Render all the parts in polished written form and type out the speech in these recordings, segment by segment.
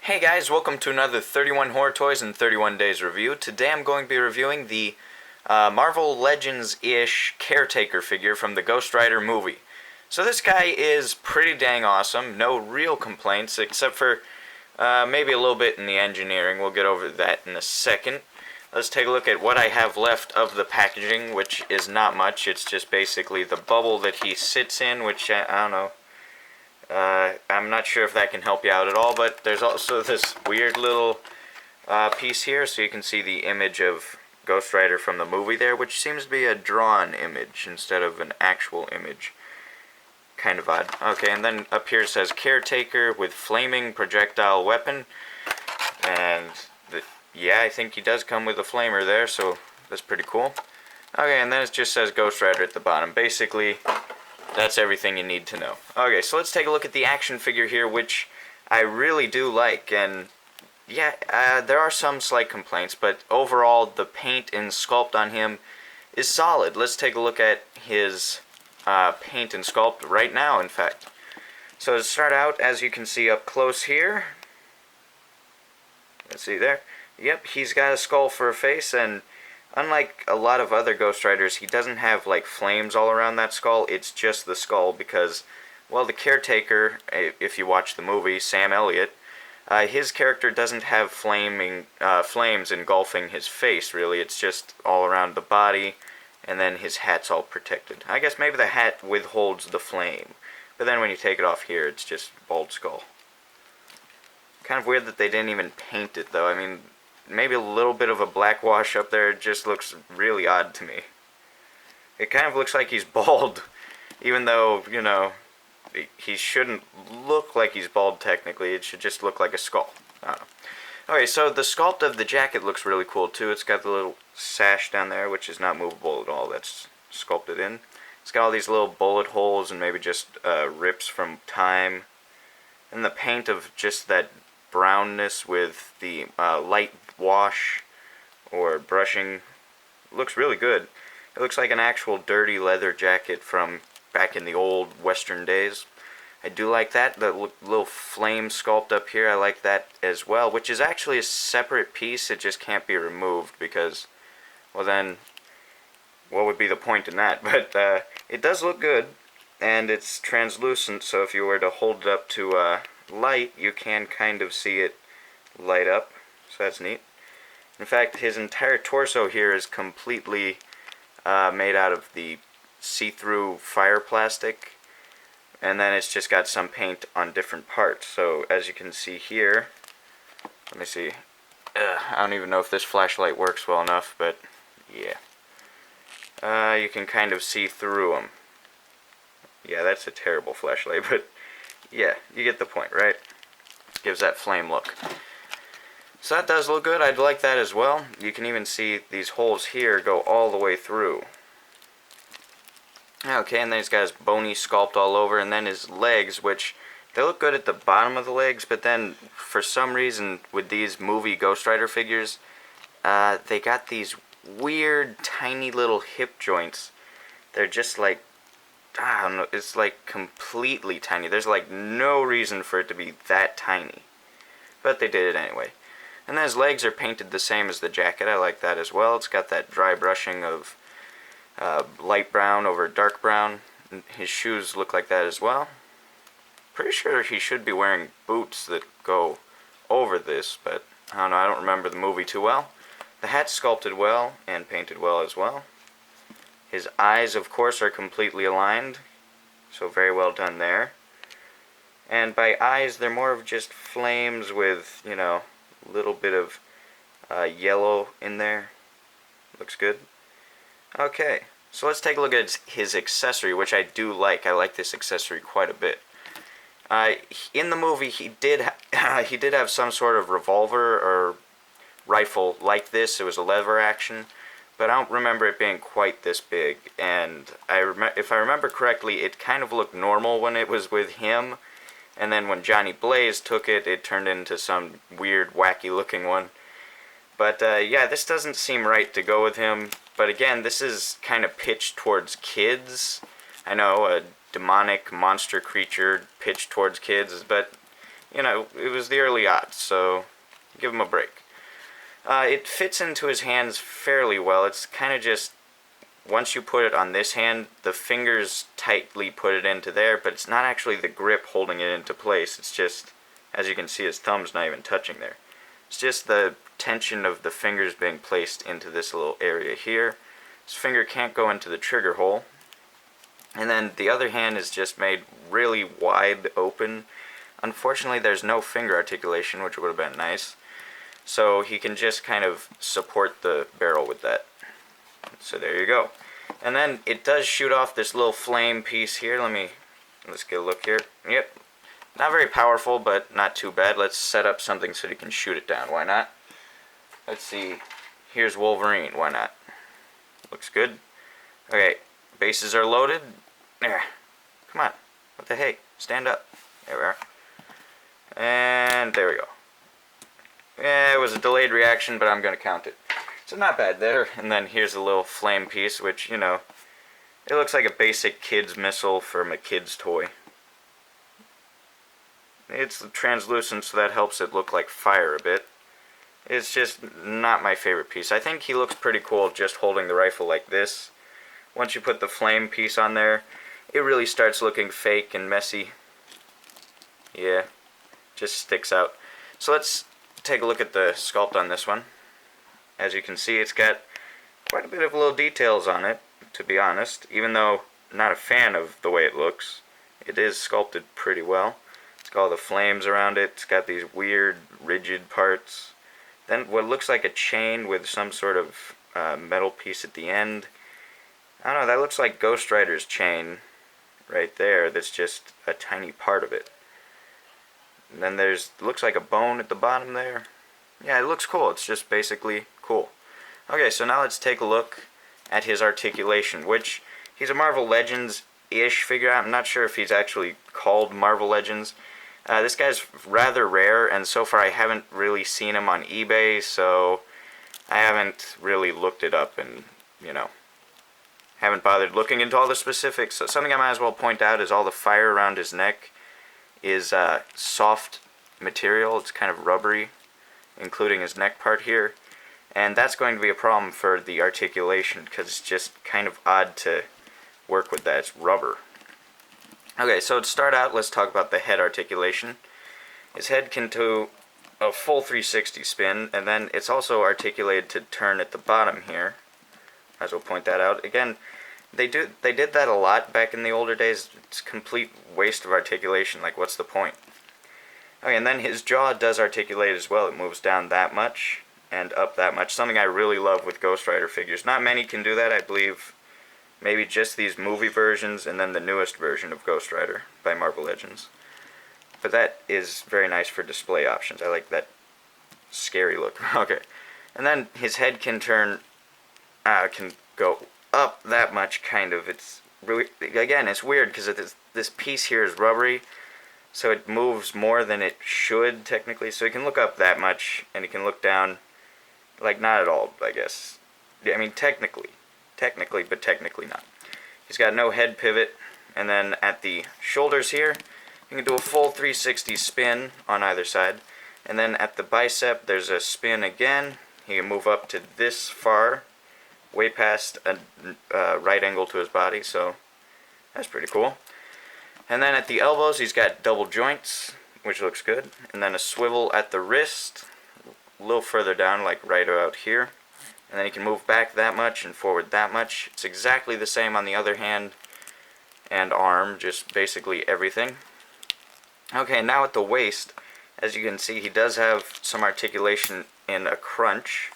Hey guys, welcome to another 31 Horror Toys in 31 Days review. Today I'm going to be reviewing the Marvel Legends-ish Caretaker figure from the Ghost Rider movie. So this guy is pretty dang awesome, no real complaints except for maybe a little bit in the engineering. We'll get over that in a second. Let's take a look at what I have left of the packaging, which is not much. It's just basically the bubble that he sits in, which I don't know. I'm not sure if that can help you out at all, but there's also this weird little piece here, so you can see the image of Ghost Rider from the movie there, which seems to be a drawn image instead of an actual image. Kind of odd. Okay, and then up here it says Caretaker with flaming projectile weapon, and yeah, I think he does come with a flamer there, so that's pretty cool. Okay, and then it just says Ghost Rider at the bottom. Basically, that's everything you need to know. Okay, so let's take a look at the action figure here, which I really do like. And yeah, there are some slight complaints, but overall the paint and sculpt on him is solid. Let's take a look at his paint and sculpt right now, in fact. So to start out, as you can see up close here, let's see there. Yep, he's got a skull for a face, and unlike a lot of other Ghost Riders, he doesn't have like flames all around that skull. It's just the skull because, well, the Caretaker, if you watch the movie, Sam Elliot, his character doesn't have flames engulfing his face, really. It's just all around the body, and then his hat's all protected. I guess maybe the hat withholds the flame, but then when you take it off here, it's just bald skull. Kind of weird that they didn't even paint it, though. I mean, maybe a little bit of a black wash up there just looks really odd to me. It kind of looks like he's bald, even though, you know, he shouldn't look like he's bald technically. It should just look like a skull. I don't know. Okay, so the sculpt of the jacket looks really cool too. It's got the little sash down there, which is not movable at all. That's sculpted in. It's got all these little bullet holes and maybe just rips from time. And the paint of just that brownness with the light wash or brushing looks really good. It looks like an actual dirty leather jacket from back in the old western days. I do like that. The little flame sculpt up here, I like that as well, which is actually a separate piece. It just can't be removed because, well then, what would be the point in that? But it does look good, and it's translucent, so if you were to hold it up to light, you can kind of see it light up, so that's neat. In fact, his entire torso here is completely made out of the see-through fire plastic, and then it's just got some paint on different parts. So as you can see here, let me see, I don't even know if this flashlight works well enough, but yeah, you can kind of see through them. Yeah, that's a terrible flashlight, but yeah, you get the point, right? Gives that flame look. So that does look good. I'd like that as well. You can even see these holes here go all the way through. Okay, and then he's got his bony sculpt all over, and then his legs, which they look good at the bottom of the legs, but then for some reason with these movie Ghost Rider figures, they got these weird tiny little hip joints. They're just like, I don't know, it's like completely tiny. There's like no reason for it to be that tiny, but they did it anyway. And then his legs are painted the same as the jacket. I like that as well. It's got that dry brushing of light brown over dark brown. His shoes look like that as well. Pretty sure he should be wearing boots that go over this, but I don't know, I don't remember the movie too well. The hat's sculpted well and painted well as well. His eyes, of course, are completely aligned, so very well done there. And by eyes, they're more of just flames with, you know, a little bit of yellow in there. Looks good. Okay, so let's take a look at his accessory, which I do like. I like this accessory quite a bit. In the movie, he did have some sort of revolver or rifle like this. It was a lever action, but I don't remember it being quite this big. And if I remember correctly, it kind of looked normal when it was with him, and then when Johnny Blaze took it, it turned into some weird, wacky-looking one. But yeah, this doesn't seem right to go with him. But again, this is kind of pitched towards kids. I know, a demonic monster creature pitched towards kids, but you know, it was the early odds, so give him a break. It fits into his hands fairly well. It's kind of just, once you put it on this hand, the fingers tightly put it into there, but it's not actually the grip holding it into place. It's just, as you can see, his thumb's not even touching there. It's just the tension of the fingers being placed into this little area here. His finger can't go into the trigger hole. And then the other hand is just made really wide open. Unfortunately, there's no finger articulation, which would have been nice. So he can just kind of support the barrel with that. So there you go. And then it does shoot off this little flame piece here. Let's get a look here. Yep. Not very powerful, but not too bad. Let's set up something so he can shoot it down. Why not? Let's see. Here's Wolverine. Why not? Looks good. Okay. Bases are loaded. There. Come on. What the heck? Stand up. There we are. And there we go. Yeah, it was a delayed reaction, but I'm going to count it. So not bad there. And then here's a little flame piece, which, you know, it looks like a basic kid's missile from a kid's toy. It's translucent, so that helps it look like fire a bit. It's just not my favorite piece. I think he looks pretty cool just holding the rifle like this. Once you put the flame piece on there, it really starts looking fake and messy. Yeah, just sticks out. So let's take a look at the sculpt on this one. As you can see, it's got quite a bit of little details on it, to be honest. Even though I'm not a fan of the way it looks, it is sculpted pretty well. It's got all the flames around it. It's got these weird, rigid parts. Then what looks like a chain with some sort of metal piece at the end. I don't know, that looks like Ghost Rider's chain right there. That's just a tiny part of it. And then looks like a bone at the bottom there. Yeah, it looks cool. It's just basically cool. Okay, so now let's take a look at his articulation, which he's a Marvel Legends-ish figure. I'm not sure if he's actually called Marvel Legends. This guy's rather rare, and so far I haven't really seen him on eBay, so I haven't really looked it up and, you know, haven't bothered looking into all the specifics. So something I might as well point out is all the fire around his neck is soft material. It's kind of rubbery, including his neck part here. And that's going to be a problem for the articulation because it's just kind of odd to work with that. It's rubber. Okay, so to start out, let's talk about the head articulation. His head can do a full 360 spin, and then it's also articulated to turn at the bottom here. Might as well point that out. Again, they did that a lot back in the older days. It's a complete waste of articulation. Like, what's the point? Okay, and then his jaw does articulate as well. It moves down that much and up that much. Something I really love with Ghost Rider figures. Not many can do that, I believe. Maybe just these movie versions and then the newest version of Ghost Rider by Marvel Legends. But that is very nice for display options. I like that scary look. Okay. And then his head can turn, can go up that much, kind of. It's really, again, it's weird because this piece here is rubbery, so it moves more than it should, technically. So he can look up that much, and he can look down, like, not at all, I guess. I mean, technically, but technically not. He's got no head pivot, and then at the shoulders here, you can do a full 360 spin on either side, and then at the bicep, there's a spin again. He can move up to this far, way past a right angle to his body, so that's pretty cool. And then at the elbows, he's got double joints, which looks good, and then a swivel at the wrist, a little further down, like right about here. And then he can move back that much and forward that much. It's exactly the same on the other hand and arm, just basically everything. Okay, now at the waist, as you can see, he does have some articulation in a crunch,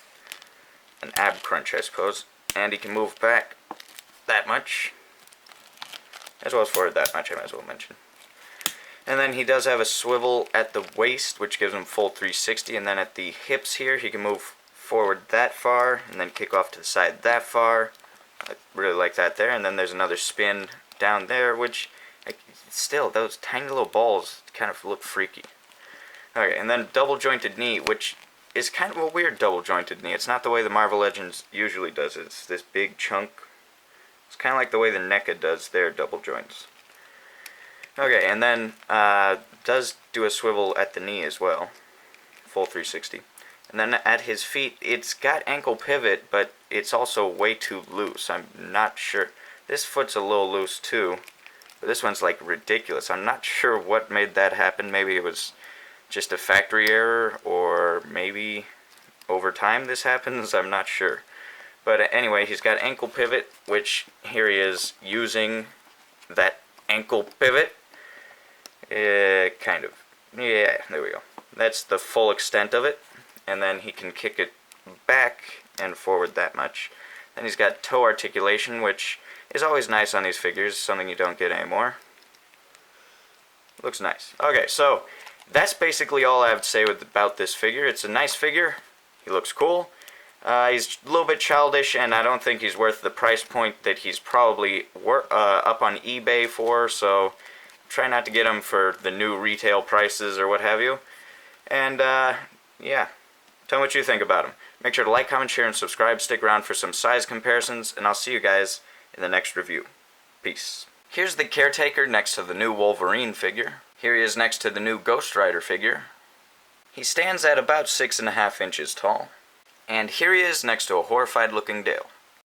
an ab crunch, I suppose, and he can move back that much, as well as forward that much, I might as well mention. And then he does have a swivel at the waist, which gives him full 360, and then at the hips here, he can move forward that far, and then kick off to the side that far. I really like that there. And then there's another spin down there, which, still, those tiny little balls kind of look freaky. Okay, and then double jointed knee, which is kind of a weird double jointed knee. It's not the way the Marvel Legends usually does it. It's this big chunk. It's kind of like the way the NECA does their double joints. Okay, and then does do a swivel at the knee as well, full 360. And then at his feet, it's got ankle pivot, but it's also way too loose. I'm not sure. This foot's a little loose too, but this one's like ridiculous. I'm not sure what made that happen. Maybe it was just a factory error, or maybe over time this happens. I'm not sure. But anyway, he's got ankle pivot, which here he is using that ankle pivot. Kind of. Yeah, there we go. That's the full extent of it. And then he can kick it back and forward that much. Then he's got toe articulation, which is always nice on these figures, something you don't get anymore. Looks nice. Okay, so that's basically all I have to say about this figure. It's a nice figure. He looks cool. He's a little bit childish, and I don't think he's worth the price point that he's probably up on eBay for, so try not to get him for the new retail prices or what have you. And, yeah. Tell me what you think about him. Make sure to like, comment, share, and subscribe. Stick around for some size comparisons, and I'll see you guys in the next review. Peace. Here's the Caretaker next to the new Wolverine figure. Here he is next to the new Ghost Rider figure. He stands at about 6.5 inches tall. And here he is next to a horrified looking Dale.